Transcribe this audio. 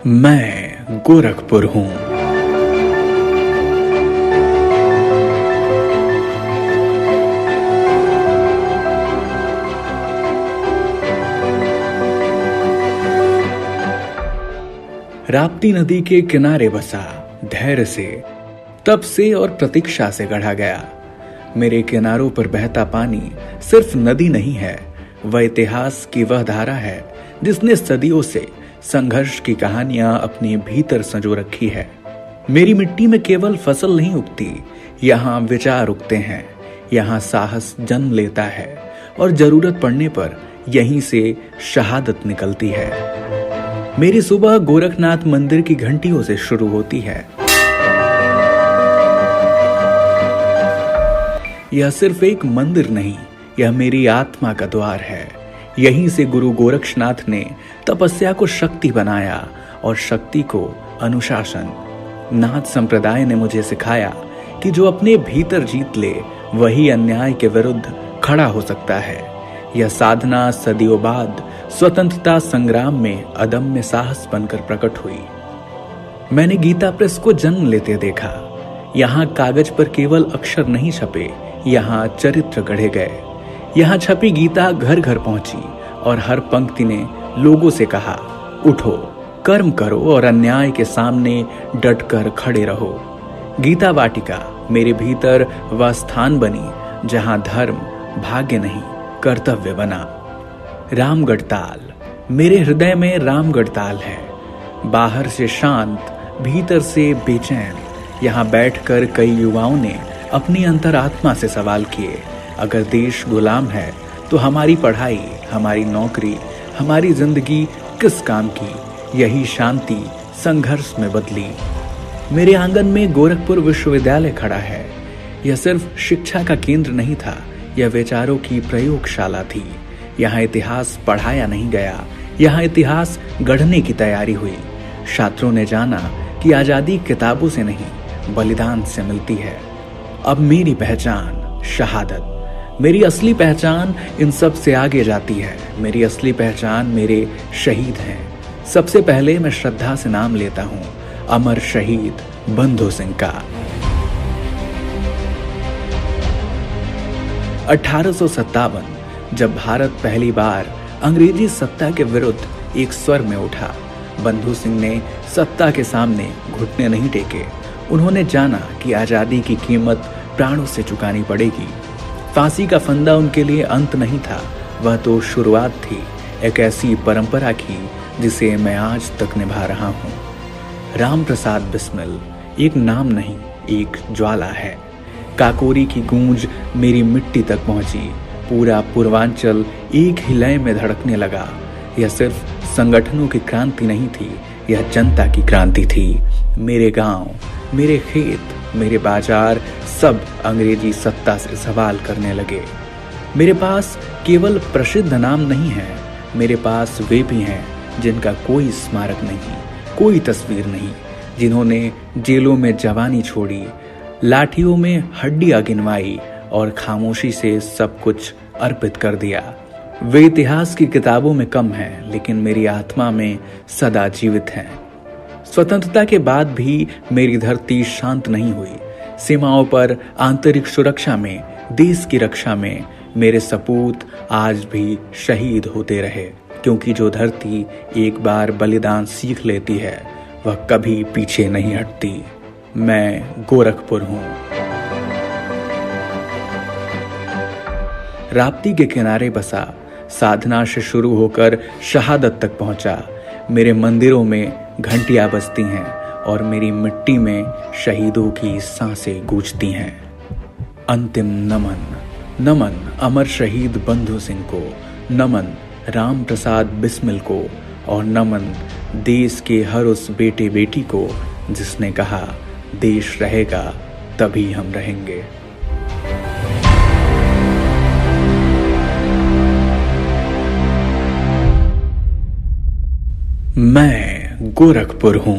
मैं गोरखपुर हूँ। राप्ती नदी के किनारे बसा, धैर्य से, तप से और प्रतीक्षा से गढ़ा गया। मेरे किनारों पर बहता पानी सिर्फ नदी नहीं है, वह इतिहास की वह धारा है जिसने सदियों से संघर्ष की कहानियां अपने भीतर संजो रखी है। मेरी मिट्टी में केवल फसल नहीं उगती, यहाँ विचार उगते हैं, यहाँ साहस जन्म लेता है और जरूरत पड़ने पर यहीं से शहादत निकलती है। मेरी सुबह गोरखनाथ मंदिर की घंटियों से शुरू होती है। यह सिर्फ एक मंदिर नहीं, यह मेरी आत्मा का द्वार है। यहीं से गुरु गोरक्षनाथ ने तपस्या को शक्ति बनाया और शक्ति को अनुशासन। नाथ संप्रदाय ने मुझे सिखाया कि जो अपने भीतर जीत ले वही अन्याय के विरुद्ध खड़ा हो सकता है। यह साधना सदियों बाद स्वतंत्रता संग्राम में अदम्य साहस बनकर प्रकट हुई। मैंने गीता प्रेस को जन्म लेते देखा। यहाँ कागज पर केवल अक्षर नहीं छपे, यहाँ चरित्र गढ़े गए। यहाँ छपी गीता घर घर पहुंची और हर पंक्ति ने लोगों से कहा, उठो, कर्म करो और अन्याय के सामने डटकर खड़े रहो। गीता वाटिका मेरे भीतर वह स्थान बनी जहां धर्म भाग्य नहीं कर्तव्य बना। रामगढ़ ताल मेरे हृदय में रामगढ़ ताल है। बाहर से शांत, भीतर से बेचैन। यहाँ बैठकर कई युवाओं ने अपनी अंतरात्मा से सवाल किए, अगर देश गुलाम है तो हमारी पढ़ाई, हमारी नौकरी, हमारी जिंदगी किस काम की? यही शांति संघर्ष में बदली। मेरे आंगन में गोरखपुर विश्वविद्यालय खड़ा है। यह सिर्फ शिक्षा का केंद्र नहीं था, यह विचारों की प्रयोगशाला थी। यहाँ इतिहास पढ़ाया नहीं गया, यहाँ इतिहास गढ़ने की तैयारी हुई। छात्रों ने जाना कि आजादी किताबों से नहीं बलिदान से मिलती है। अब मेरी पहचान शहादत। मेरी असली पहचान इन सब से आगे जाती है। मेरी असली पहचान मेरे शहीद हैं। सबसे पहले मैं श्रद्धा से नाम लेता हूं अमर शहीद बंधु सिंह का। 1857 जब भारत पहली बार अंग्रेजी सत्ता के विरुद्ध एक स्वर में उठा, बंधु सिंह ने सत्ता के सामने घुटने नहीं टेके। उन्होंने जाना कि आजादी की कीमत प्राणों से चुकानी पड़ेगी। फांसी का फंदा उनके लिए अंत नहीं था, वह तो शुरुआत थी एक ऐसी परंपरा की जिसे मैं आज तक निभा रहा हूँ। राम प्रसाद बिस्मिल एक नाम नहीं, एक ज्वाला है। काकोरी की गूंज मेरी मिट्टी तक पहुंची। पूरा पूर्वांचल एक ही लय में धड़कने लगा। यह सिर्फ संगठनों की क्रांति नहीं थी, यह जनता की क्रांति थी। मेरे गांव, मेरे खेत, मेरे बाजार सब अंग्रेजी सत्ता से सवाल करने लगे। मेरे पास केवल प्रसिद्ध नाम नहीं है, मेरे पास वे भी हैं जिनका कोई स्मारक नहीं, कोई तस्वीर नहीं, जिन्होंने जेलों में जवानी छोड़ी, लाठियों में हड्डियां गिनवाई और खामोशी से सब कुछ अर्पित कर दिया। वे इतिहास की किताबों में कम हैं, लेकिन मेरी आत्मा में सदा जीवित हैं। स्वतंत्रता के बाद भी मेरी धरती शांत नहीं हुई। सीमाओं पर आंतरिक सुरक्षा में, देश की रक्षा में मेरे सपूत आज भी शहीद होते रहे, क्योंकि जो धरती एक बार बलिदान सीख लेती है वह कभी पीछे नहीं हटती। मैं गोरखपुर हूँ। राप्ती के किनारे बसा, साधना से शुरू होकर शहादत तक पहुंचा। मेरे मंदिरों में घंटियां बजती हैं और मेरी मिट्टी में शहीदों की सांसें गूंजती हैं। अंतिम नमन, नमन अमर शहीद बंधु सिंह को, नमन राम प्रसाद बिस्मिल को और नमन देश के हर उस बेटे बेटी को जिसने कहा, देश रहेगा तभी हम रहेंगे। मैं गोरखपुर हूँ।